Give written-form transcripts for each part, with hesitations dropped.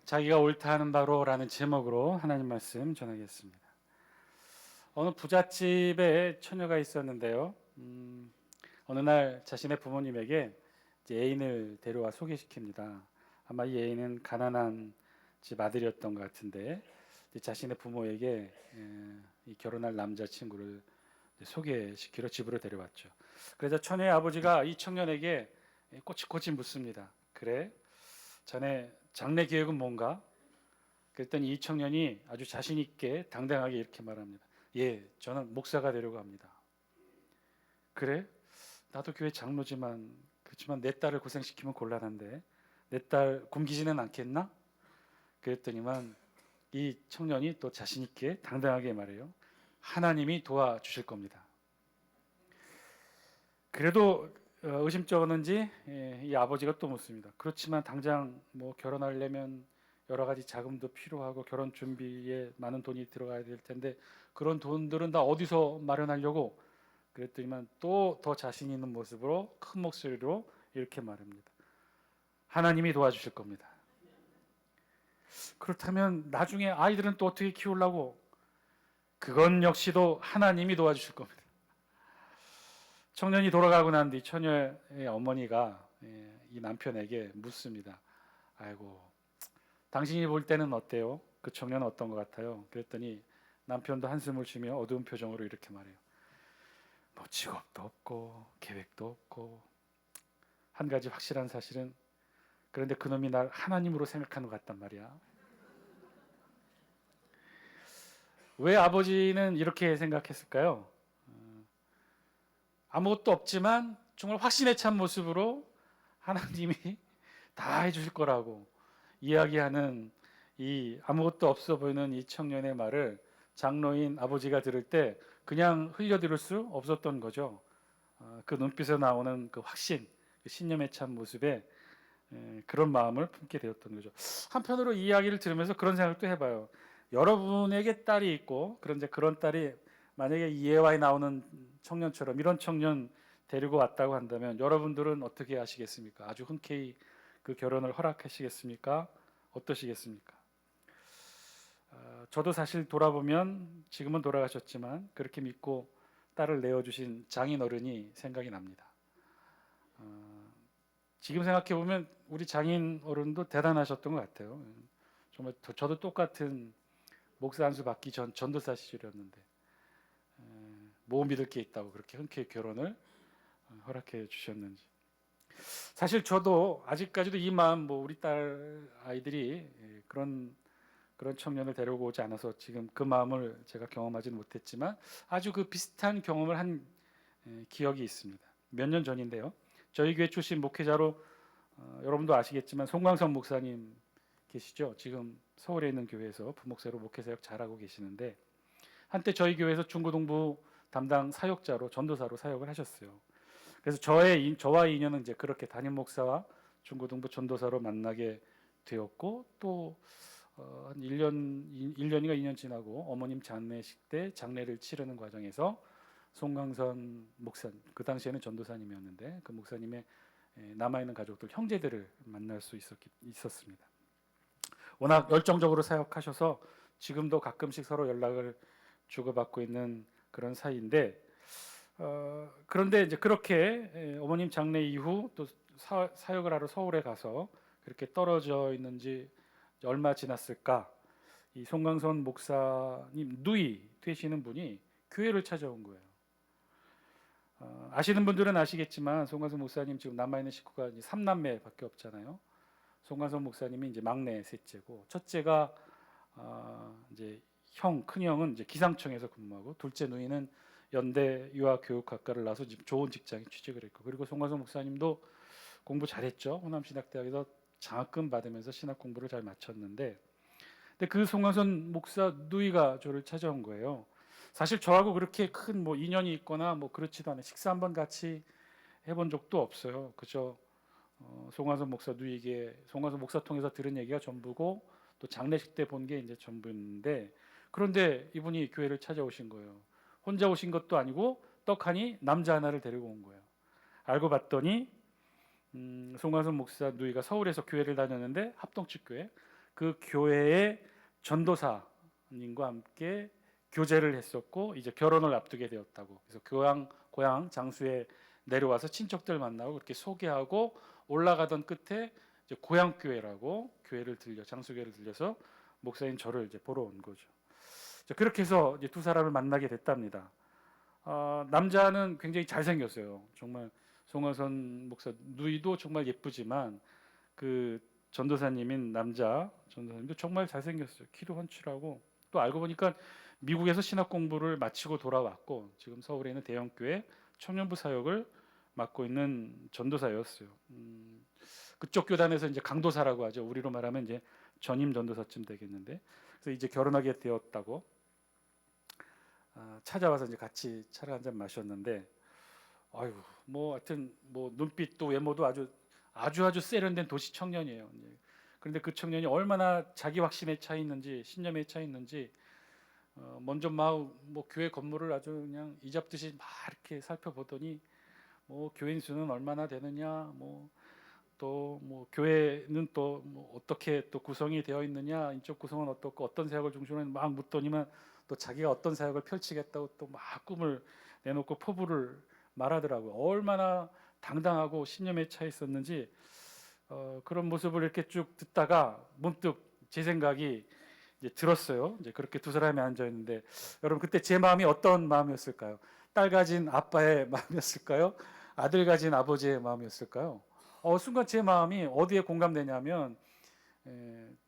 자기가 옳다 하는 바로라는 제목으로 하나님 말씀 전하겠습니다. 어느 부잣집에 처녀가 있었는데요. 어느 날 자신의 부모님에게 이제 애인을 데려와 소개시킵니다. 아마 이 애인은 가난한 집 아들이었던 것 같은데 이제 자신의 부모에게 이 결혼할 남자친구를 소개시키러 집으로 데려왔죠. 그래서 처녀의 아버지가 이 청년에게 꼬치꼬치 묻습니다. 그래? 자네 장래 계획은 뭔가? 그랬더니 이 청년이 아주 자신 있게 당당하게 이렇게 말합니다. 예, 저는 목사가 되려고 합니다. 그래? 나도 교회 장로지만 그렇지만 내 딸을 고생시키면 곤란한데 내 딸 굶기지는 않겠나? 그랬더니만 이 청년이 또 자신 있게 당당하게 말해요. 하나님이 도와주실 겁니다. 그래도 의심쩍었는지 이 아버지가 또 묻습니다. 그렇지만 당장 뭐 결혼하려면 여러 가지 자금도 필요하고 결혼 준비에 많은 돈이 들어가야 될 텐데 그런 돈들은 다 어디서 마련하려고? 그랬더니만 또 더 자신 있는 모습으로 큰 목소리로 이렇게 말합니다. 하나님이 도와주실 겁니다. 그렇다면 나중에 아이들은 또 어떻게 키우려고? 그건 역시도 하나님이 도와주실 겁니다. 청년이 돌아가고 난 뒤 처녀의 어머니가 이 남편에게 묻습니다. 아이고, 당신이 볼 때는 어때요? 그 청년은 어떤 것 같아요? 그랬더니 남편도 한숨을 쉬며 어두운 표정으로 이렇게 말해요. 뭐 직업도 없고 계획도 없고 한 가지 확실한 사실은 그런데 그놈이 날 하나님으로 생각하는 것 같단 말이야. 왜 아버지는 이렇게 생각했을까요? 아무것도 없지만 정말 확신에 찬 모습으로 하나님이 다 해주실 거라고 이야기하는 이 아무것도 없어 보이는 이 청년의 말을 장로인 아버지가 들을 때 그냥 흘려들을 수 없었던 거죠. 그 눈빛에 나오는 그 확신, 그 신념에 찬 모습에 그런 마음을 품게 되었던 거죠. 한편으로 이 이야기를 들으면서 그런 생각도 해봐요. 여러분에게 딸이 있고 그런 딸이 만약에 이 예화에 나오는 청년처럼 이런 청년 데리고 왔다고 한다면 여러분들은 어떻게 하시겠습니까? 아주 흔쾌히 그 결혼을 허락하시겠습니까? 어떠시겠습니까? 저도 사실 돌아보면 지금은 돌아가셨지만 그렇게 믿고 딸을 내어주신 장인어른이 생각이 납니다. 지금 생각해 보면 우리 장인어른도 대단하셨던 것 같아요. 정말 저도 똑같은 목사 안수 받기 전 전도사 시절이었는데 뭐 믿을 게 있다고 그렇게 흔쾌히 결혼을 허락해 주셨는지. 사실 저도 아직까지도 이 마음 뭐 우리 딸 아이들이 그런 청년을 데려오지 않아서 지금 그 마음을 제가 경험하지는 못했지만 아주 그 비슷한 경험을 한 기억이 있습니다. 몇 년 전인데요. 저희 교회 출신 목회자로 여러분도 아시겠지만 송광선 목사님 계시죠? 지금 서울에 있는 교회에서 부목사로 목회 사역 잘하고 계시는데 한때 저희 교회에서 중고등부 담당 사역자로 전도사로 사역을 하셨어요. 그래서 저와의 인연은 이제 그렇게 담임 목사와 중고등부 전도사로 만나게 되었고 또 한 1년인가 2년 지나고 어머님 장례식 때 장례를 치르는 과정에서 송광선 목사, 그 당시에는 전도사님이었는데 그 목사님의 남아있는 가족들, 형제들을 만날 수 있었습니다. 워낙 열정적으로 사역하셔서 지금도 가끔씩 서로 연락을 주고받고 있는 그런 사이인데 그런데 이제 그렇게 어머님 장례 이후 또 사역을 하러 서울에 가서 그렇게 떨어져 있는지 얼마 지났을까 이 송광선 목사님 누이 되시는 분이 교회를 찾아온 거예요. 아시는 분들은 아시겠지만 송광선 목사님 지금 남아있는 식구가 이제 3남매밖에 없잖아요. 송광선 목사님이 이제 막내 셋째고 첫째가 이제 큰 형은 이제 기상청에서 근무하고 둘째 누이는 연대 유아교육학과를 나와서 좋은 직장에 취직을 했고 그리고 송광선 목사님도 공부 잘했죠. 호남신학대학에서 장학금 받으면서 신학 공부를 잘 마쳤는데 근데 그 송광선 목사 누이가 저를 찾아온 거예요. 사실 저하고 그렇게 큰 뭐 인연이 있거나 뭐 그렇지도 않아요. 식사 한번 같이 해본 적도 없어요. 그저 송광선 목사 누이에게 송광선 목사 통해서 들은 얘기가 전부고 또 장례식 때 본 게 이제 전부인데 그런데 이분이 교회를 찾아오신 거예요. 혼자 오신 것도 아니고 떡하니 남자 하나를 데리고 온 거예요. 알고 봤더니 송광선 목사 누이가 서울에서 교회를 다녔는데 합동측교회 그 교회의 전도사님과 함께 교제를 했었고 이제 결혼을 앞두게 되었다고. 그래서 고향 장수에 내려와서 친척들 만나고 그렇게 소개하고 올라가던 끝에 이제 고향 교회라고 장수교회를 들려서 목사인 저를 이제 보러 온 거죠. 자, 그렇게 해서 이제 두 사람을 만나게 됐답니다. 남자는 굉장히 잘생겼어요. 정말 송화선 목사 누이도 정말 예쁘지만 그 전도사님인 남자 전도사님도 정말 잘생겼어요. 키도 훤칠하고 또 알고 보니까 미국에서 신학 공부를 마치고 돌아왔고 지금 서울에 있는 대형교회 청년부 사역을 맡고 있는 전도사였어요. 그쪽 교단에서 이제 강도사라고 하죠. 우리로 말하면 이제 전임 전도사쯤 되겠는데, 그래서 이제 결혼하게 되었다고 찾아와서 이제 같이 차를 한잔 마셨는데, 아유 뭐 하여튼 뭐 눈빛도 외모도 아주 세련된 도시 청년이에요. 그런데 그 청년이 얼마나 자기 확신에 차 있는지 신념에 차 있는지 먼저 막 뭐 교회 건물을 아주 그냥 이잡듯이 막 이렇게 살펴보더니 뭐 교인 수는 얼마나 되느냐, 뭐 또 뭐 교회는 또 뭐 어떻게 또 구성이 되어 있느냐, 인적 구성은 어떻고 어떤 사역을 중심으로 막 묻더니만 또 자기가 어떤 사역을 펼치겠다고 또 막 꿈을 내놓고 포부를 말하더라고요. 얼마나 당당하고 신념에 차 있었는지 그런 모습을 이렇게 쭉 듣다가 문득 제 생각이 이제 들었어요. 이제 그렇게 두 사람이 앉아 있는데 여러분 그때 제 마음이 어떤 마음이었을까요? 딸 가진 아빠의 마음이었을까요? 아들 가진 아버지의 마음이었을까요? 순간 제 마음이 어디에 공감되냐면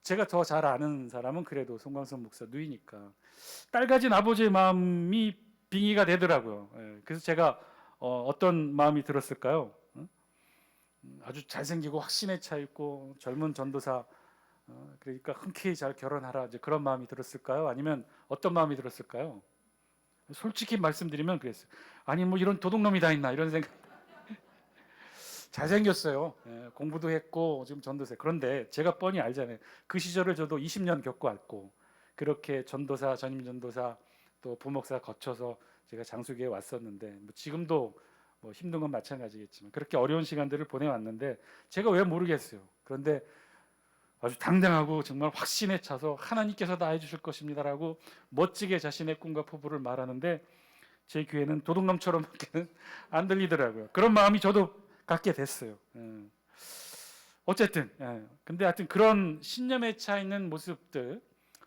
제가 더 잘 아는 사람은 그래도 송광선 목사 누이니까 딸 가진 아버지의 마음이 빙의가 되더라고요. 그래서 제가 어떤 마음이 들었을까요? 아주 잘생기고 확신에 차 있고 젊은 전도사 그러니까 흔쾌히 잘 결혼하라 이제 그런 마음이 들었을까요? 아니면 어떤 마음이 들었을까요? 솔직히 말씀드리면 그랬어요. 아니 뭐 이런 도둑놈이 다 있나 이런 생각. 잘생겼어요. 공부도 했고 지금 전도사. 그런데 제가 뻔히 알잖아요. 그 시절을 저도 20년 겪고 왔고 그렇게 전도사, 전임 전도사 또 부목사 거쳐서 제가 장수교에 왔었는데 뭐 지금도 뭐 힘든 건 마찬가지겠지만 그렇게 어려운 시간들을 보내왔는데 제가 왜 모르겠어요. 그런데 아주 당당하고 정말 확신에 차서 하나님께서 다 해주실 것입니다라고 멋지게 자신의 꿈과 포부를 말하는데 제 귀에는 도둑놈처럼밖에는 안 들리더라고요. 그런 마음이 저도 갖게 됐어요. 어쨌든 근데 하여튼 그런 신념에 차 있는 모습들,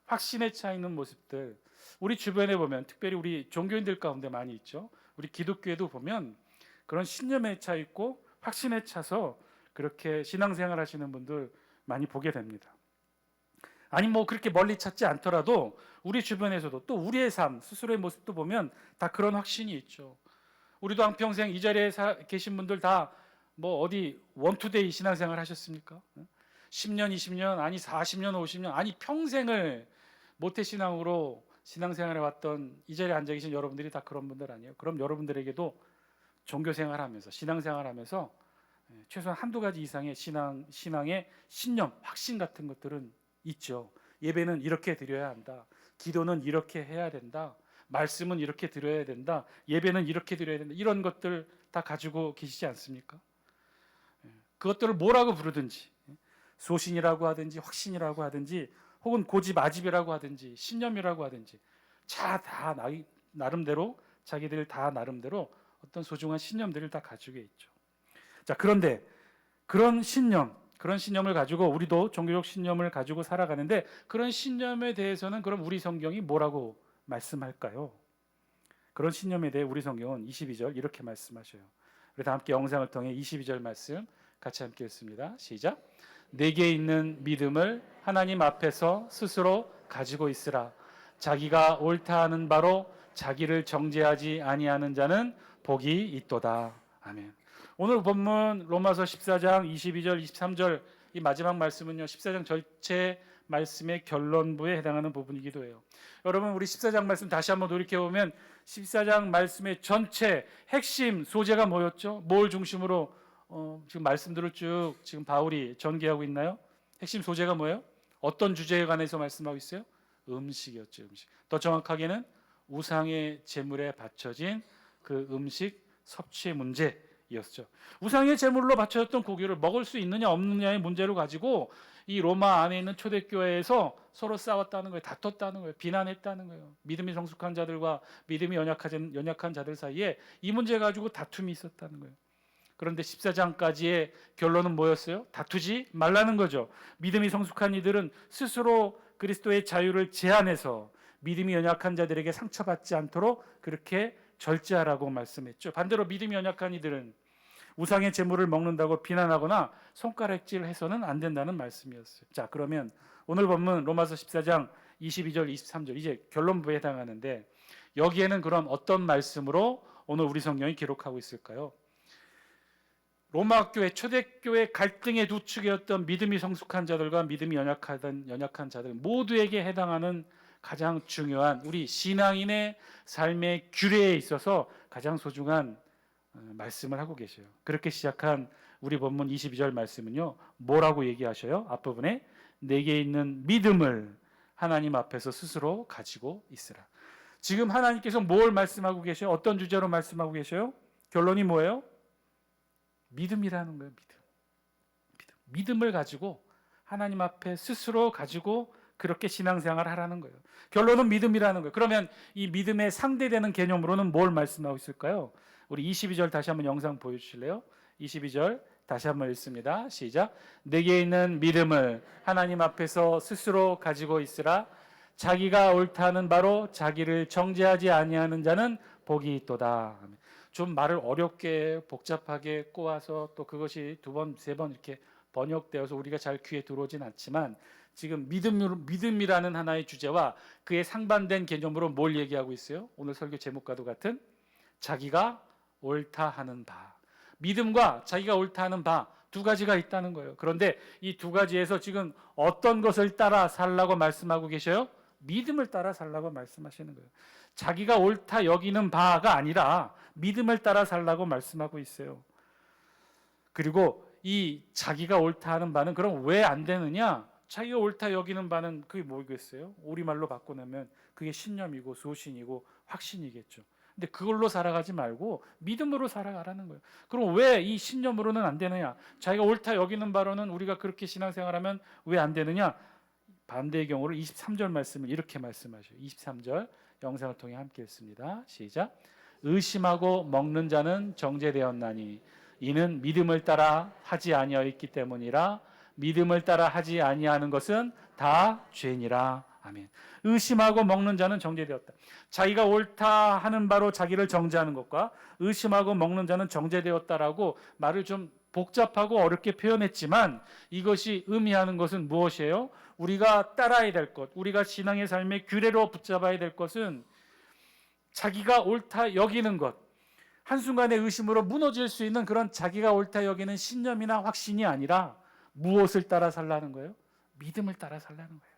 확신에 차 있는 모습들 우리 주변에 보면 특별히 우리 종교인들 가운데 많이 있죠. 우리 기독교에도 보면 그런 신념에 차 있고 확신에 차서 그렇게 신앙생활 하시는 분들 많이 보게 됩니다. 아니 뭐 그렇게 멀리 찾지 않더라도 우리 주변에서도 또 우리의 삶 스스로의 모습도 보면 다 그런 확신이 있죠. 우리도 한평생 이 자리에 계신 분들 다 뭐 어디 원투데이 신앙생활 하셨습니까? 10년 20년 아니 40년 50년 아니 평생을 모태신앙으로 신앙생활해 왔던 이 자리에 앉아 계신 여러분들이 다 그런 분들 아니에요? 그럼 여러분들에게도 종교생활하면서 신앙생활하면서 최소한 한두 가지 이상의 신앙의 신념, 확신 같은 것들은 있죠. 예배는 이렇게 드려야 한다. 기도는 이렇게 해야 된다. 말씀은 이렇게 드려야 된다. 예배는 이렇게 드려야 된다. 이런 것들 다 가지고 계시지 않습니까? 그것들을 뭐라고 부르든지 소신이라고 하든지 확신이라고 하든지 혹은 고집아집이라고 하든지 신념이라고 하든지 다 나름대로 자기들 다 나름대로 어떤 소중한 신념들을 다 가지고 있죠. 자, 그런데 그런 신념을 가지고 우리도 종교적 신념을 가지고 살아가는데 그런 신념에 대해서는 그럼 우리 성경이 뭐라고 말씀할까요? 그런 신념에 대해 우리 성경은 22절 이렇게 말씀하셔요. 우리 다 함께 영상을 통해 22절 말씀 같이 함께 읽습니다. 시작. 내게 있는 믿음을 하나님 앞에서 스스로 가지고 있으라. 자기가 옳다 하는 바로 자기를 정죄하지 아니하는 자는 복이 있도다. 아멘. 오늘 본문 로마서 14장 22절 23절 이 마지막 말씀은요 14장 전체 말씀의 결론부에 해당하는 부분이기도 해요. 여러분 우리 14장 말씀 다시 한번 돌이켜보면 14장 말씀의 전체 핵심 소재가 뭐였죠? 뭘 중심으로 지금 말씀들을 쭉 지금 바울이 전개하고 있나요? 핵심 소재가 뭐예요? 어떤 주제에 관해서 말씀하고 있어요? 음식이었죠. 음식. 더 정확하게는 우상의 제물에 바쳐진 그 음식 섭취의 문제였죠. 우상의 제물로 바쳐졌던 고기를 먹을 수 있느냐 없느냐의 문제를 가지고 이 로마 안에 있는 초대교회에서 서로 싸웠다는 거예요. 다퉜다는 거예요. 비난했다는 거예요. 믿음이 성숙한 자들과 믿음이 연약한 자들 사이에 이 문제 가지고 다툼이 있었다는 거예요. 그런데 14장까지의 결론은 뭐였어요? 다투지 말라는 거죠. 믿음이 성숙한 이들은 스스로 그리스도의 자유를 제한해서 믿음이 연약한 자들에게 상처받지 않도록 그렇게 절제하라고 말씀했죠. 반대로 믿음이 연약한 이들은 우상의 제물을 먹는다고 비난하거나 손가락질해서는 안 된다는 말씀이었어요. 자, 그러면 오늘 본문 로마서 14장 22절 23절 이제 결론부에 해당하는데 여기에는 그럼 어떤 말씀으로 오늘 우리 성경이 기록하고 있을까요? 로마 교회 초대교회 갈등의 두 축이었던 믿음이 성숙한 자들과 믿음이 연약한 자들 모두에게 해당하는 가장 중요한 우리 신앙인의 삶의 규례에 있어서 가장 소중한 말씀을 하고 계셔요. 그렇게 시작한 우리 본문 22절 말씀은요. 뭐라고 얘기하셔요? 앞부분에 내게 있는 믿음을 하나님 앞에서 스스로 가지고 있으라. 지금 하나님께서 뭘 말씀하고 계셔요? 어떤 주제로 말씀하고 계셔요? 결론이 뭐예요? 믿음이라는 거예요. 믿음을 가지고 하나님 앞에 스스로 가지고 그렇게 신앙생활을 하라는 거예요. 결론은 믿음이라는 거예요. 그러면 이 믿음의 상대되는 개념으로는 뭘 말씀하고 있을까요? 우리 22절 다시 한번 영상 보여주실래요? 22절 다시 한번 읽습니다. 시작. 내게 있는 믿음을 하나님 앞에서 스스로 가지고 있으라. 자기가 옳다는 바로 자기를 정죄하지 아니하는 자는 복이 있도다. 좀 말을 어렵게 복잡하게 꼬아서 또 그것이 두 번, 세 번 이렇게 번역되어서 우리가 잘 귀에 들어오진 않지만 지금 믿음이라는 하나의 주제와 그에 상반된 개념으로 뭘 얘기하고 있어요? 오늘 설교 제목과도 같은 자기가 옳다 하는 바. 믿음과 자기가 옳다 하는 바 두 가지가 있다는 거예요. 그런데 이 두 가지에서 지금 어떤 것을 따라 살라고 말씀하고 계셔요? 믿음을 따라 살라고 말씀하시는 거예요. 자기가 옳다 여기는 바가 아니라 믿음을 따라 살라고 말씀하고 있어요. 그리고 이 자기가 옳다 하는 바는 그럼 왜 안 되느냐? 자기가 옳다 여기는 바는 그게 뭐겠어요? 우리말로 바꿔내면 그게 신념이고 소신이고 확신이겠죠. 근데 그걸로 살아가지 말고 믿음으로 살아가라는 거예요. 그럼 왜 이 신념으로는 안 되느냐? 자기가 옳다 여기는 바로는 우리가 그렇게 신앙생활하면 왜 안 되느냐? 반대의 경우를 23절 말씀을 이렇게 말씀하셔요. 23절 영상을 통해 함께 읽습니다. 시작. 의심하고 먹는 자는 정죄되었나니 이는 믿음을 따라 하지 아니하였기 때문이라. 믿음을 따라 하지 아니하는 것은 다 죄니라. 아멘. 의심하고 먹는 자는 정죄되었다. 자기가 옳다 하는 바로 자기를 정죄하는 것과 의심하고 먹는 자는 정죄되었다라고 말을 좀 복잡하고 어렵게 표현했지만 이것이 의미하는 것은 무엇이에요? 우리가 따라야 될 것, 우리가 신앙의 삶의 규례로 붙잡아야 될 것은 자기가 옳다 여기는 것, 한순간의 의심으로 무너질 수 있는 그런 자기가 옳다 여기는 신념이나 확신이 아니라 무엇을 따라 살라는 거예요? 믿음을 따라 살라는 거예요.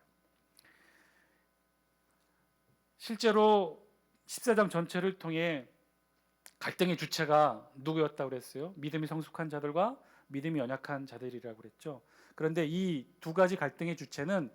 실제로 14장 전체를 통해 갈등의 주체가 누구였다고 그랬어요? 믿음이 성숙한 자들과 믿음이 연약한 자들이라고 그랬죠. 그런데 이 두 가지 갈등의 주체는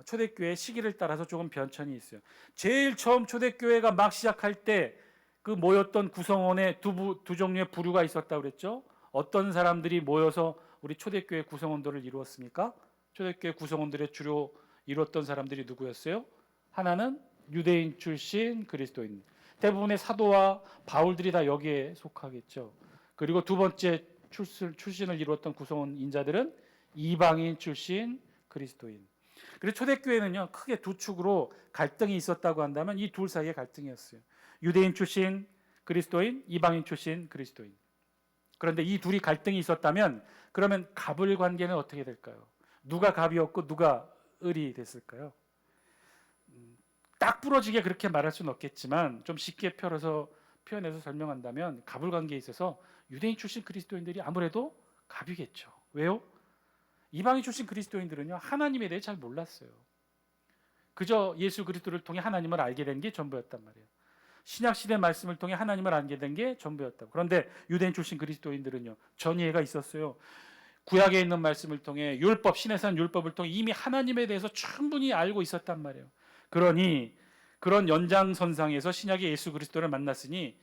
초대교회 시기를 따라서 조금 변천이 있어요. 제일 처음 초대교회가 막 시작할 때 그 모였던 구성원에 두 종류의 부류가 있었다고 그랬죠. 어떤 사람들이 모여서 우리 초대교회 구성원들을 이루었습니까? 초대교회 구성원들의 주로 이루었던 사람들이 누구였어요? 하나는 유대인 출신 그리스도인. 대부분의 사도와 바울들이 다 여기에 속하겠죠. 그리고 두 번째 출신을 이루었던 구성원 인자들은 이방인 출신 그리스도인. 그래서 초대교회는요 크게 두 축으로 갈등이 있었다고 한다면 이 둘 사이의 갈등이었어요. 유대인 출신 그리스도인, 이방인 출신 그리스도인. 그런데 이 둘이 갈등이 있었다면 그러면 갑을 관계는 어떻게 될까요? 누가 갑이었고 누가 을이 됐을까요? 딱 부러지게 그렇게 말할 수는 없겠지만 좀 쉽게 표현해서 설명한다면 갑을 관계에 있어서 유대인 출신 그리스도인들이 아무래도 갑이겠죠. 왜요? 이방인 출신 그리스도인들은요 하나님에 대해 잘 몰랐어요. 그저 예수 그리스도를 통해 하나님을 알게 된 게 전부였단 말이에요. 신약시대 말씀을 통해 하나님을 알게 된 게 전부였다고. 그런데 유대인 출신 그리스도인들은요 전이해가 있었어요. 구약에 있는 말씀을 통해 율법, 신에서는 율법을 통해 이미 하나님에 대해서 충분히 알고 있었단 말이에요. 그러니 그런 연장선상에서 신약의 예수 그리스도를 만났으니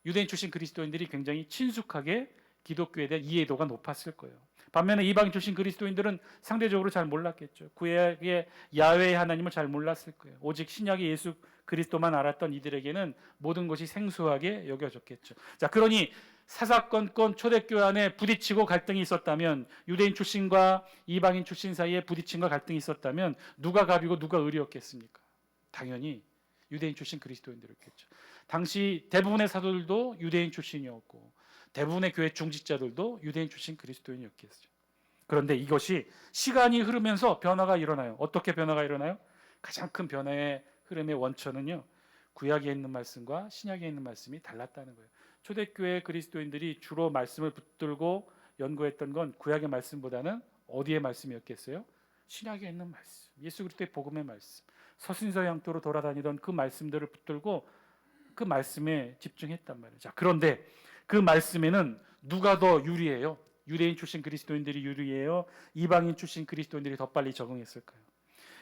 유대인 출신 그리스도인들이 굉장히 친숙하게 기독교에 대한 이해도가 높았을 거예요. 반면에 이방인 출신 그리스도인들은 상대적으로 잘 몰랐겠죠. 구약의 야훼의 하나님을 잘 몰랐을 거예요. 오직 신약의 예수 그리스도만 알았던 이들에게는 모든 것이 생소하게 여겨졌겠죠. 자, 그러니 사사건건 초대교회 안에 부딪히고 갈등이 있었다면, 유대인 출신과 이방인 출신 사이에 부딪힘과 갈등이 있었다면 누가 갑이고 누가 을이었겠습니까? 당연히 유대인 출신 그리스도인들이었겠죠. 당시 대부분의 사도들도 유대인 출신이었고 대부분의 교회 중직자들도 유대인 출신 그리스도인이었겠죠. 그런데 이것이 시간이 흐르면서 변화가 일어나요. 어떻게 변화가 일어나요? 가장 큰 변화의 흐름의 원천은요, 구약에 있는 말씀과 신약에 있는 말씀이 달랐다는 거예요. 초대교회 그리스도인들이 주로 말씀을 붙들고 연구했던 건 구약의 말씀보다는 어디의 말씀이었겠어요? 신약에 있는 말씀, 예수 그리스도의 복음의 말씀, 서신서양토로 돌아다니던 그 말씀들을 붙들고 그 말씀에 집중했단 말이에요. 자, 그런데 그 말씀에는 누가 더 유리해요? 유대인 출신 그리스도인들이 유리해요? 이방인 출신 그리스도인들이 더 빨리 적응했을까요?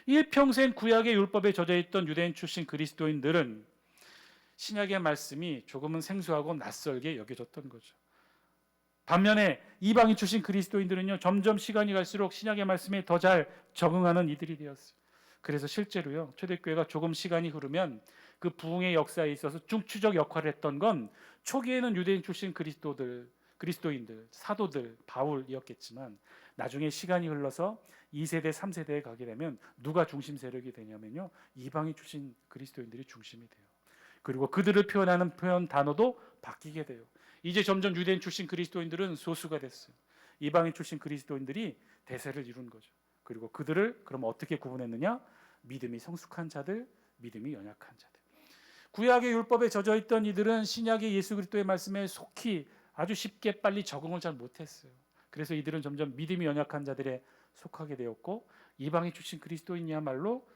일평생 구약의 율법에 젖어있던 유대인 출신 그리스도인들은 신약의 말씀이 조금은 생소하고 낯설게 여겨졌던 거죠. 반면에 이방인 출신 그리스도인들은요, 점점 시간이 갈수록 신약의 말씀에 더 잘 적응하는 이들이 되었어요. 그래서 실제로요, 초대교회가 조금 시간이 흐르면 그 부흥의 역사에 있어서 중추적 역할을 했던 건 초기에는 유대인 출신 그리스도인들, 사도들, 바울이었겠지만 나중에 시간이 흘러서 2세대, 3세대에 가게 되면 누가 중심 세력이 되냐면요, 이방인 출신 그리스도인들이 중심이 돼요. 그리고 그들을 표현하는 표현 단어도 바뀌게 돼요. 이제 점점 유대인 출신 그리스도인들은 소수가 됐어요. 이방인 출신 그리스도인들이 대세를 이룬 거죠. 그리고 그들을 그럼 어떻게 구분했느냐? 믿음이 성숙한 자들, 믿음이 연약한 자들. 구약의 율법에 젖어 있던 이들은 신약의 예수 그리스도의 말씀에 속히 아주 쉽게 빨리 적응을 잘 못했어요. 그래서 이들은 점점 믿음이 연약한 자들에 속하게 되었고, 이방인 출신 그리스도인이야말로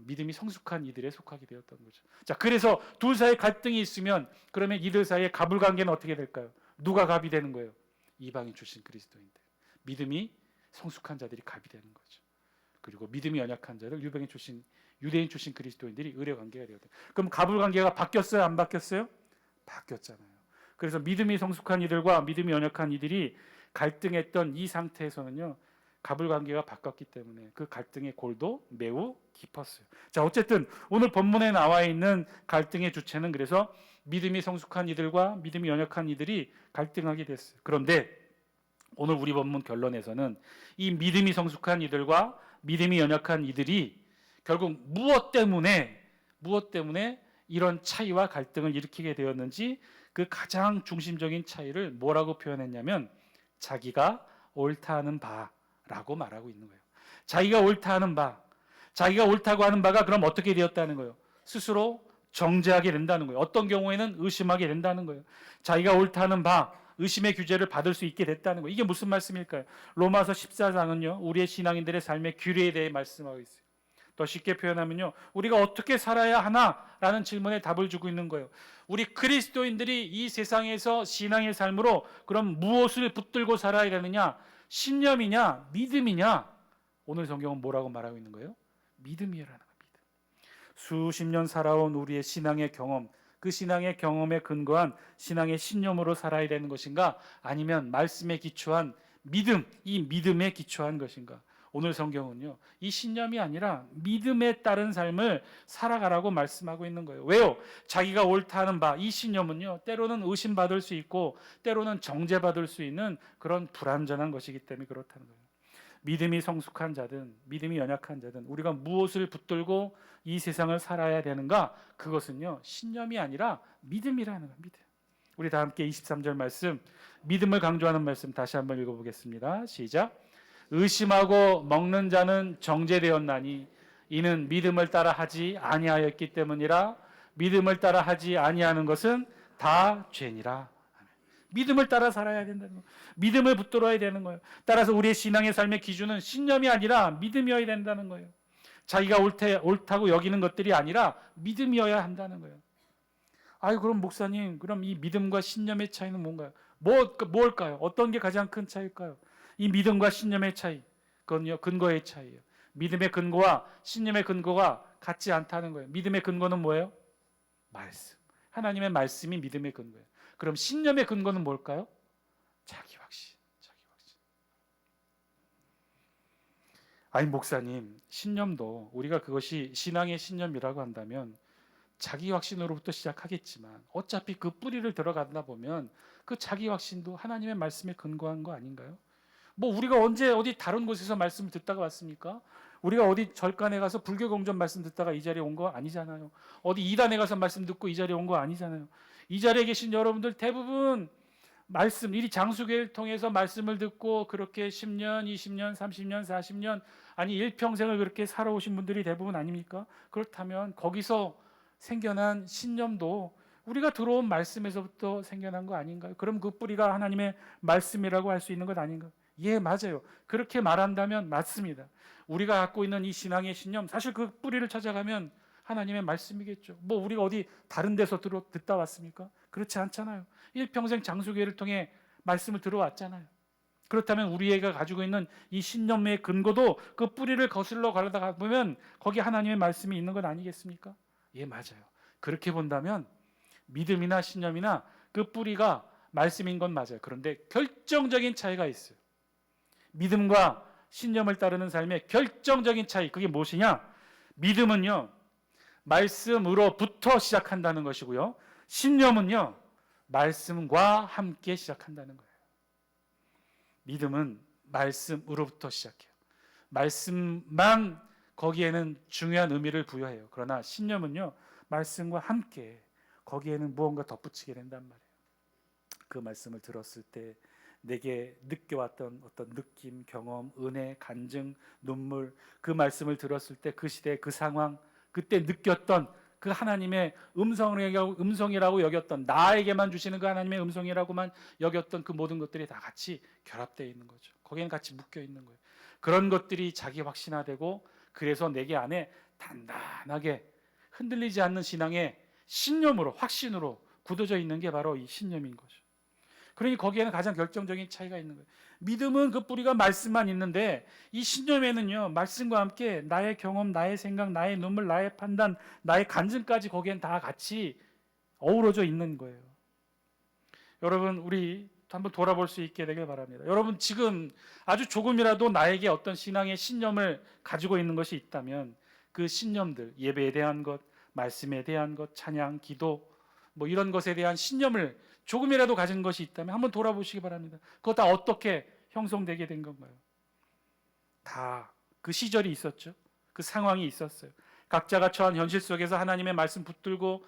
믿음이 성숙한 이들에 속하게 되었던 거죠. 자, 그래서 둘 사이에 갈등이 있으면 그러면 이들 사이의 갑을 관계는 어떻게 될까요? 누가 갑이 되는 거예요? 이방인 출신 그리스도인들. 믿음이 성숙한 자들이 갑이 되는 거죠. 그리고 믿음이 연약한 자들, 유대인 출신 그리스도인들이 의뢰 관계가 되거든요. 그럼 갑을 관계가 바뀌었어요? 안 바뀌었어요? 바뀌었잖아요. 그래서 믿음이 성숙한 이들과 믿음이 연약한 이들이 갈등했던 이 상태에서는요, 갑을 관계가 바뀌었기 때문에 그 갈등의 골도 매우 깊었어요. 자, 어쨌든 오늘 본문에 나와 있는 갈등의 주체는 그래서 믿음이 성숙한 이들과 믿음이 연약한 이들이 갈등하게 됐어요. 그런데 오늘 우리 본문 결론에서는 이 믿음이 성숙한 이들과 믿음이 연약한 이들이 결국 무엇 때문에 이런 차이와 갈등을 일으키게 되었는지, 그 가장 중심적인 차이를 뭐라고 표현했냐면 자기가 옳다 하는 바라고 말하고 있는 거예요. 자기가 옳다 하는 바, 자기가 옳다고 하는 바가 그럼 어떻게 되었다는 거예요? 스스로 정죄하게 된다는 거예요. 어떤 경우에는 의심하게 된다는 거예요. 자기가 옳다 하는 바, 의심의 규제를 받을 수 있게 됐다는 거예요. 이게 무슨 말씀일까요? 로마서 14장은요, 우리의 신앙인들의 삶의 규례에 대해 말씀하고 있어요. 더 쉽게 표현하면요, 우리가 어떻게 살아야 하나라는 질문에 답을 주고 있는 거예요. 우리 그리스도인들이 이 세상에서 신앙의 삶으로 그럼 무엇을 붙들고 살아야 되느냐? 신념이냐? 믿음이냐? 오늘 성경은 뭐라고 말하고 있는 거예요? 믿음이라는 겁니다. 수십 년 살아온 우리의 신앙의 경험, 그 신앙의 경험에 근거한 신앙의 신념으로 살아야 되는 것인가? 아니면 말씀에 기초한 믿음, 이 믿음에 기초한 것인가? 오늘 성경은요, 이 신념이 아니라 믿음에 따른 삶을 살아가라고 말씀하고 있는 거예요. 왜요? 자기가 옳다 하는 바, 이 신념은요, 때로는 의심받을 수 있고 때로는 정죄받을 수 있는 그런 불완전한 것이기 때문에 그렇다는 거예요. 믿음이 성숙한 자든 믿음이 연약한 자든 우리가 무엇을 붙들고 이 세상을 살아야 되는가? 그것은요, 신념이 아니라 믿음이라는 겁니다. 믿음. 우리 다 함께 23절 말씀, 믿음을 강조하는 말씀 다시 한번 읽어보겠습니다. 시작. 의심하고 먹는 자는 정죄되었나니 이는 믿음을 따라 하지 아니하였기 때문이라. 믿음을 따라 하지 아니하는 것은 다 죄니라. 믿음을 따라 살아야 된다는 거예요. 믿음을 붙들어야 되는 거예요. 따라서 우리의 신앙의 삶의 기준은 신념이 아니라 믿음이어야 된다는 거예요. 자기가 옳다고 여기는 것들이 아니라 믿음이어야 한다는 거예요. 아유, 그럼 목사님, 그럼 이 믿음과 신념의 차이는 뭔가요? 뭘까요? 어떤 게 가장 큰 차이일까요? 이 믿음과 신념의 차이, 그건요, 근거의 차이예요. 믿음의 근거와 신념의 근거가 같지 않다는 거예요. 믿음의 근거는 뭐예요? 말씀. 하나님의 말씀이 믿음의 근거예요. 그럼 신념의 근거는 뭘까요? 자기 확신. 아니 목사님, 신념도 우리가 그것이 신앙의 신념이라고 한다면 자기 확신으로부터 시작하겠지만 어차피 그 뿌리를 들어가다 보면 그 자기 확신도 하나님의 말씀에 근거한 거 아닌가요? 뭐 우리가 언제 어디 다른 곳에서 말씀을 듣다가 왔습니까? 우리가 어디 절간에 가서 불교 공전 말씀 듣다가 이 자리에 온 거 아니잖아요. 어디 이단에 가서 말씀 듣고 이 자리에 온 거 아니잖아요. 이 자리에 계신 여러분들 대부분 말씀, 이 장수교회를 통해서 말씀을 듣고 그렇게 10년, 20년, 30년, 40년 아니 일평생을 그렇게 살아오신 분들이 대부분 아닙니까? 그렇다면 거기서 생겨난 신념도 우리가 들어온 말씀에서부터 생겨난 거 아닌가요? 그럼 그 뿌리가 하나님의 말씀이라고 할 수 있는 것 아닌가요? 예, 맞아요. 그렇게 말한다면 맞습니다. 우리가 갖고 있는 이 신앙의 신념, 사실 그 뿌리를 찾아가면 하나님의 말씀이겠죠. 뭐 우리가 어디 다른 데서 듣다 왔습니까? 그렇지 않잖아요. 일평생 장수교회를 통해 말씀을 들어왔잖아요. 그렇다면 우리가 가지고 있는 이 신념의 근거도 그 뿌리를 거슬러 가다가 보면 거기 하나님의 말씀이 있는 것 아니겠습니까? 예, 맞아요. 그렇게 본다면 믿음이나 신념이나 그 뿌리가 말씀인 건 맞아요. 그런데 결정적인 차이가 있어요. 믿음과 신념을 따르는 삶의 결정적인 차이, 그게 무엇이냐? 믿음은요, 말씀으로부터 시작한다는 것이고요. 신념은요, 말씀과 함께 시작한다는 거예요. 믿음은 말씀으로부터 시작해요. 말씀만 거기에는 중요한 의미를 부여해요. 그러나 신념은요, 말씀과 함께 거기에는 무언가 덧붙이게 된단 말이에요. 그 말씀을 들었을 때 내게 느껴왔던 어떤 느낌, 경험, 은혜, 간증, 눈물, 그 말씀을 들었을 때 그 시대, 그 상황, 그때 느꼈던 그 하나님의 음성이라고 여겼던, 나에게만 주시는 그 하나님의 음성이라고만 여겼던 그 모든 것들이 다 같이 결합되어 있는 거죠. 거기는 같이 묶여 있는 거예요. 그런 것들이 자기 확신화되고, 그래서 내게 안에 단단하게 흔들리지 않는 신앙의 신념으로, 확신으로 굳어져 있는 게 바로 이 신념인 거죠. 그러니 거기에는 가장 결정적인 차이가 있는 거예요. 믿음은 그 뿌리가 말씀만 있는데, 이 신념에는요, 말씀과 함께 나의 경험, 나의 생각, 나의 눈물, 나의 판단, 나의 간증까지 거기엔 다 같이 어우러져 있는 거예요. 여러분, 우리 한번 돌아볼 수 있게 되길 바랍니다. 여러분, 지금 아주 조금이라도 나에게 어떤 신앙의 신념을 가지고 있는 것이 있다면 그 신념들, 예배에 대한 것, 말씀에 대한 것, 찬양, 기도, 뭐 이런 것에 대한 신념을 조금이라도 가진 것이 있다면 한번 돌아보시기 바랍니다. 그거 다 어떻게 형성되게 된 건가요? 다 그 시절이 있었죠. 그 상황이 있었어요. 각자가 처한 현실 속에서 하나님의 말씀 붙들고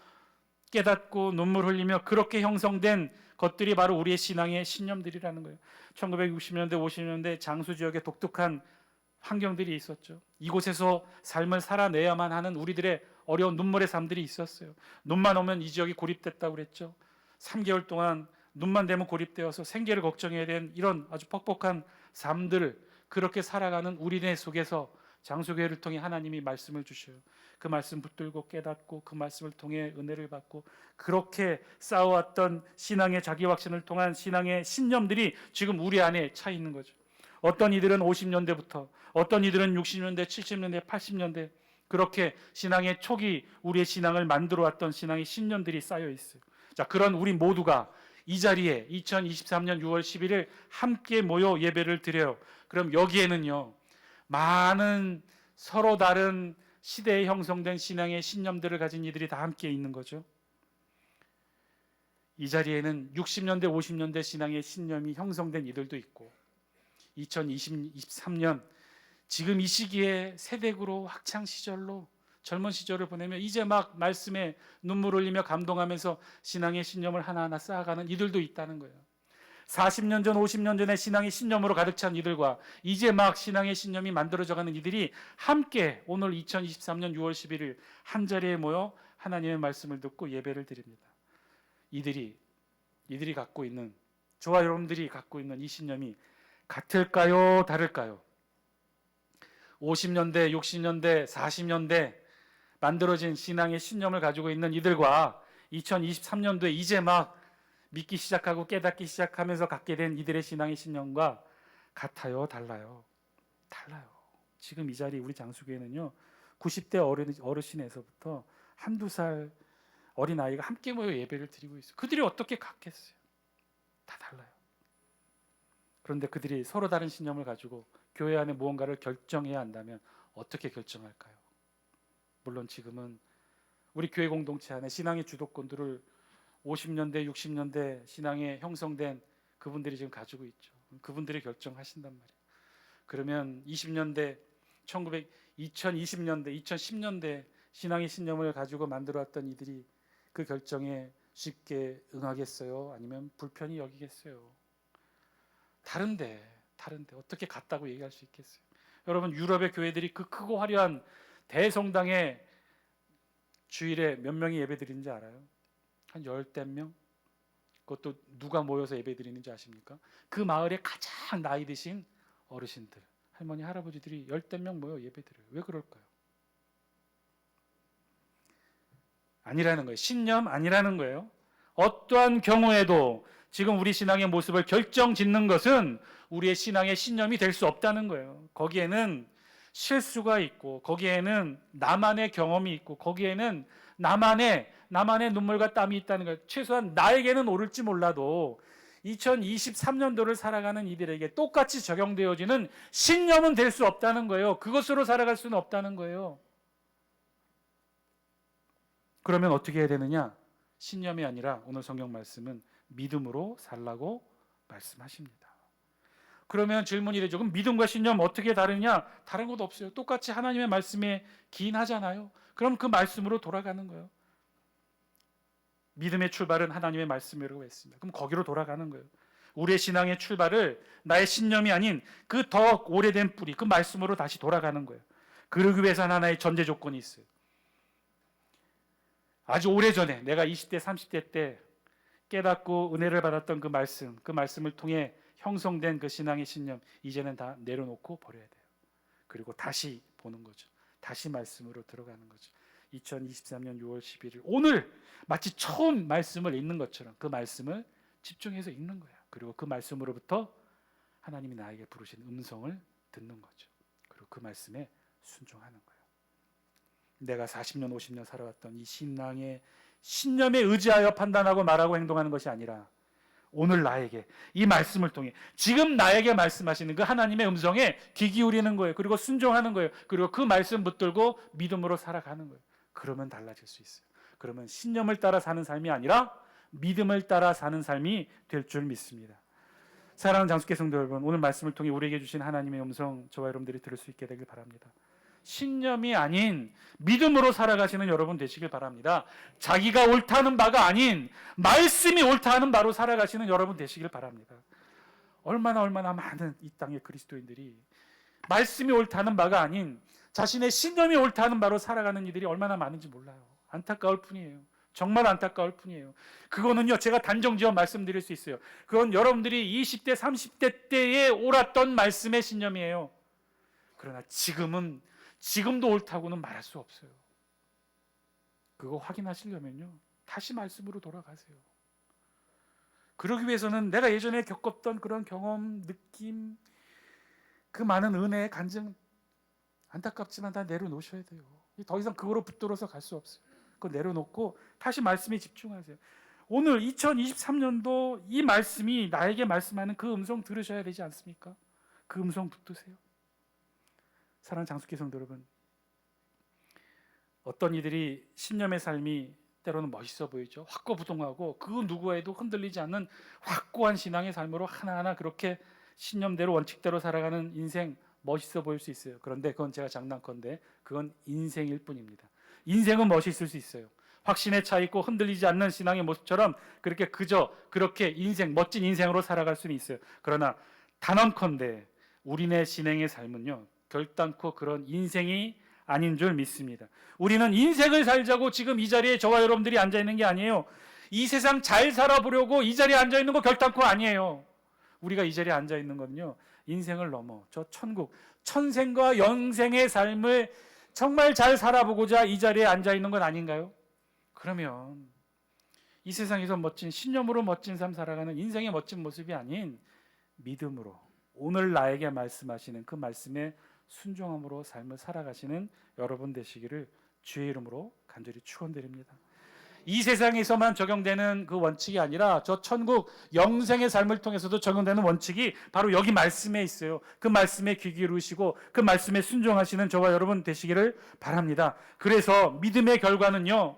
깨닫고 눈물 흘리며 그렇게 형성된 것들이 바로 우리의 신앙의 신념들이라는 거예요. 1960년대, 50년대 장수 지역에 독특한 환경들이 있었죠. 이곳에서 삶을 살아내야만 하는 우리들의 어려운 눈물의 삶들이 있었어요. 눈만 오면 이 지역이 고립됐다고 그랬죠. 3개월 동안 눈만 되면 고립되어서 생계를 걱정해야 되는 이런 아주 퍽퍽한 삶들을 그렇게 살아가는 우리네 속에서 장수교회를 통해 하나님이 말씀을 주셔요. 그 말씀 붙들고 깨닫고 그 말씀을 통해 은혜를 받고 그렇게 쌓아왔던 신앙의 자기 확신을 통한 신앙의 신념들이 지금 우리 안에 차 있는 거죠. 어떤 이들은 50년대부터, 어떤 이들은 60년대, 70년대, 80년대 그렇게 신앙의 초기 우리의 신앙을 만들어 왔던 신앙의 신념들이 쌓여 있어요. 자, 그런 우리 모두가 이 자리에 2023년 6월 11일 함께 모여 예배를 드려요. 그럼 여기에는요, 많은 서로 다른 시대에 형성된 신앙의 신념들을 가진 이들이 다 함께 있는 거죠. 이 자리에는 60년대, 50년대 신앙의 신념이 형성된 이들도 있고 2023년 지금 이 시기에 세대구로 학창 시절로 젊은 시절을 보내며 이제 막 말씀에 눈물 흘리며 감동하면서 신앙의 신념을 하나하나 쌓아가는 이들도 있다는 거예요. 40년 전, 50년 전에 신앙의 신념으로 가득 찬 이들과 이제 막 신앙의 신념이 만들어져가는 이들이 함께 오늘 2023년 6월 11일 한 자리에 모여 하나님의 말씀을 듣고 예배를 드립니다. 이들이 갖고 있는, 저와 여러분들이 갖고 있는 이 신념이 같을까요? 다를까요? 50년대, 60년대, 40년대 만들어진 신앙의 신념을 가지고 있는 이들과 2023년도에 이제 막 믿기 시작하고 깨닫기 시작하면서 갖게 된 이들의 신앙의 신념과 같아요? 달라요? 달라요. 지금 이 자리 우리 장수교회는요 90대 어르신에서부터 한두 살 어린아이가 함께 모여 예배를 드리고 있어요. 그들이 어떻게 같겠어요? 다 달라요. 그런데 그들이 서로 다른 신념을 가지고 교회 안에 무언가를 결정해야 한다면 어떻게 결정할까요? 물론 지금은 우리 교회 공동체 안에 신앙의 주도권들을 50년대, 60년대 신앙에 형성된 그분들이 지금 가지고 있죠. 그분들이 결정하신단 말이에요. 그러면 20년대, 2020년대, 2010년대 신앙의 신념을 가지고 만들어왔던 이들이 그 결정에 쉽게 응하겠어요? 아니면 불편히 여기겠어요? 다른데 어떻게 같다고 얘기할 수 있겠어요? 여러분, 유럽의 교회들이 그 크고 화려한 대성당에 주일에 몇 명이 예배 드리는지 알아요? 한 열댓 명? 그것도 누가 모여서 예배 드리는지 아십니까? 그 마을에 가장 나이 드신 어르신들, 할머니, 할아버지들이 열댓 명 모여 예배 드려요. 왜 그럴까요? 아니라는 거예요. 신념 아니라는 거예요. 어떠한 경우에도 지금 우리 신앙의 모습을 결정짓는 것은 우리의 신앙의 신념이 될 수 없다는 거예요. 거기에는 실수가 있고, 거기에는 나만의 경험이 있고, 거기에는 나만의 눈물과 땀이 있다는 거예요. 최소한 나에게는 오를지 몰라도 2023년도를 살아가는 이들에게 똑같이 적용되어지는 신념은 될 수 없다는 거예요. 그것으로 살아갈 수는 없다는 거예요. 그러면 어떻게 해야 되느냐? 신념이 아니라 오늘 성경 말씀은 믿음으로 살라고 말씀하십니다. 그러면 질문이 되죠. 그럼 믿음과 신념 어떻게 다르냐? 다른 것도 없어요. 똑같이 하나님의 말씀에 기인하잖아요. 그럼 그 말씀으로 돌아가는 거예요. 믿음의 출발은 하나님의 말씀이라고 했습니다. 그럼 거기로 돌아가는 거예요. 우리의 신앙의 출발을 나의 신념이 아닌 그 더 오래된 뿌리, 그 말씀으로 다시 돌아가는 거예요. 그러기 위해서는 하나의 전제 조건이 있어요. 아주 오래전에 내가 20대, 30대 때 깨닫고 은혜를 받았던 그 말씀을 통해 형성된 그 신앙의 신념, 이제는 다 내려놓고 버려야 돼요. 그리고 다시 보는 거죠. 다시 말씀으로 들어가는 거죠. 2023년 6월 11일 오늘 마치 처음 말씀을 읽는 것처럼 그 말씀을 집중해서 읽는 거예요. 그리고 그 말씀으로부터 하나님이 나에게 부르신 음성을 듣는 거죠. 그리고 그 말씀에 순종하는 거예요. 내가 40년, 50년 살아왔던 이 신앙의 신념에 의지하여 판단하고 말하고 행동하는 것이 아니라 오늘 나에게 이 말씀을 통해 지금 나에게 말씀하시는 그 하나님의 음성에 귀 기울이는 거예요. 그리고 순종하는 거예요. 그리고 그 말씀 붙들고 믿음으로 살아가는 거예요. 그러면 달라질 수 있어요. 그러면 신념을 따라 사는 삶이 아니라 믿음을 따라 사는 삶이 될 줄 믿습니다. 사랑하는 장수께 성도 여러분, 오늘 말씀을 통해 우리에게 주신 하나님의 음성 저와 여러분들이 들을 수 있게 되길 바랍니다. 신념이 아닌 믿음으로 살아가시는 여러분 되시길 바랍니다. 자기가 옳다는 바가 아닌 말씀이 옳다는 바로 살아가시는 여러분 되시길 바랍니다. 얼마나 많은 이 땅의 그리스도인들이 말씀이 옳다는 바가 아닌 자신의 신념이 옳다는 바로 살아가는 이들이 얼마나 많은지 몰라요. 안타까울 뿐이에요. 정말 안타까울 뿐이에요. 그거는요, 제가 단정지어 말씀드릴 수 있어요. 그건 여러분들이 20대, 30대 때에 옳았던 말씀의 신념이에요. 그러나 지금도 옳다고는 말할 수 없어요. 그거 확인하시려면요, 다시 말씀으로 돌아가세요. 그러기 위해서는 내가 예전에 겪었던 그런 경험, 느낌, 그 많은 은혜, 간증, 안타깝지만 다 내려놓으셔야 돼요. 더 이상 그거로 붙들어서 갈 수 없어요. 그거 내려놓고 다시 말씀에 집중하세요. 오늘 2023년도 이 말씀이 나에게 말씀하는 그 음성 들으셔야 되지 않습니까? 그 음성 붙드세요. 사랑하는 장수께 성도 여러분, 어떤 이들이 신념의 삶이 때로는 멋있어 보이죠. 확고부동하고 그 누구에도 흔들리지 않는 확고한 신앙의 삶으로 하나하나 그렇게 신념대로 원칙대로 살아가는 인생 멋있어 보일 수 있어요. 그런데 그건 제가 장난컨대 그건 인생일 뿐입니다. 인생은 멋있을 수 있어요. 확신에 차 있고 흔들리지 않는 신앙의 모습처럼 그렇게 멋진 인생으로 살아갈 수는 있어요. 그러나 단언컨대 우리네 신앙의 삶은요, 결단코 그런 인생이 아닌 줄 믿습니다. 우리는 인생을 살자고 지금 이 자리에 저와 여러분들이 앉아 있는 게 아니에요. 이 세상 잘 살아보려고 이 자리에 앉아 있는 거 결단코 아니에요. 우리가 이 자리에 앉아 있는 건요, 인생을 넘어 저 천생과 영생의 삶을 정말 잘 살아보고자 이 자리에 앉아 있는 건 아닌가요? 그러면 이 세상에서 멋진 신념으로 멋진 삶 살아가는 인생의 멋진 모습이 아닌 믿음으로 오늘 나에게 말씀하시는 그 말씀에 순종함으로 삶을 살아가시는 여러분 되시기를 주의 이름으로 간절히 축원드립니다. 이 세상에서만 적용되는 그 원칙이 아니라 저 천국 영생의 삶을 통해서도 적용되는 원칙이 바로 여기 말씀에 있어요. 그 말씀에 귀 기울이시고 그 말씀에 순종하시는 저와 여러분 되시기를 바랍니다. 그래서 믿음의 결과는요,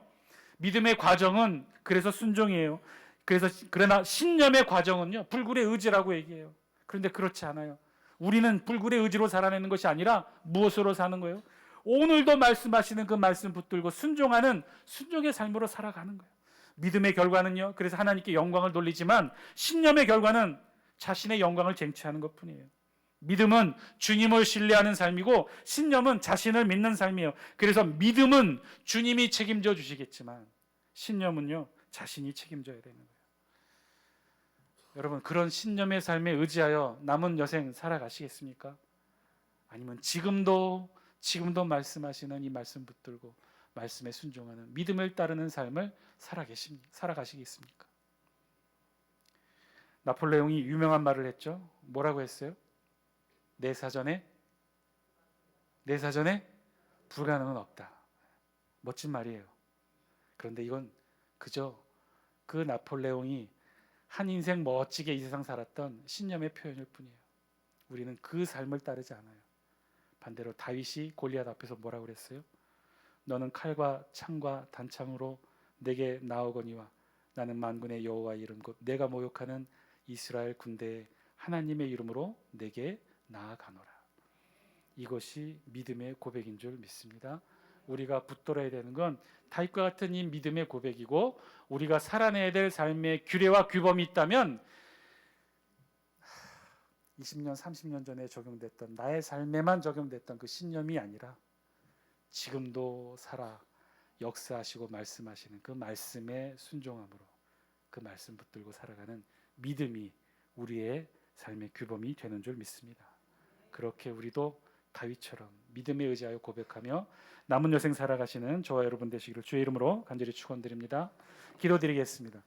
믿음의 과정은 그래서 순종이에요. 그러나 신념의 과정은요, 불굴의 의지라고 얘기해요. 그런데 그렇지 않아요. 우리는 불굴의 의지로 살아내는 것이 아니라 무엇으로 사는 거예요? 오늘도 말씀하시는 그 말씀 붙들고 순종하는 순종의 삶으로 살아가는 거예요. 믿음의 결과는요, 그래서 하나님께 영광을 돌리지만 신념의 결과는 자신의 영광을 쟁취하는 것뿐이에요. 믿음은 주님을 신뢰하는 삶이고 신념은 자신을 믿는 삶이에요. 그래서 믿음은 주님이 책임져 주시겠지만 신념은요, 자신이 책임져야 되는 거예요. 여러분, 그런 신념의 삶에 의지하여 남은 여생 살아가시겠습니까? 아니면 지금도 말씀하시는 이 말씀 붙들고 말씀에 순종하는 믿음을 따르는 삶을 살아가시겠습니까? 나폴레옹이 유명한 말을 했죠. 뭐라고 했어요? 내 사전에 불가능은 없다. 멋진 말이에요. 그런데 이건 그저 그 나폴레옹이 한 인생 멋지게 이 세상 살았던 신념의 표현일 뿐이에요. 우리는 그 삶을 따르지 않아요. 반대로 다윗이 골리앗 앞에서 뭐라고 그랬어요? 너는 칼과 창과 단창으로 내게 나오거니와 나는 만군의 여호와의 이름 곧 내가 모욕하는 이스라엘 군대의 하나님의 이름으로 내게 나아가노라. 이것이 믿음의 고백인 줄 믿습니다. 우리가 붙들어야 되는 건 다윗과 같은 이 믿음의 고백이고, 우리가 살아내야 될 삶의 규례와 규범이 있다면 20년, 30년 전에 적용됐던 나의 삶에만 적용됐던 그 신념이 아니라 지금도 살아 역사하시고 말씀하시는 그 말씀에 순종함으로 그 말씀 붙들고 살아가는 믿음이 우리의 삶의 규범이 되는 줄 믿습니다. 그렇게 우리도 다윗처럼 믿음에 의지하여 고백하며 남은 여생 살아가시는 저와 여러분 되시기를 주의 이름으로 간절히 축원드립니다. 기도드리겠습니다.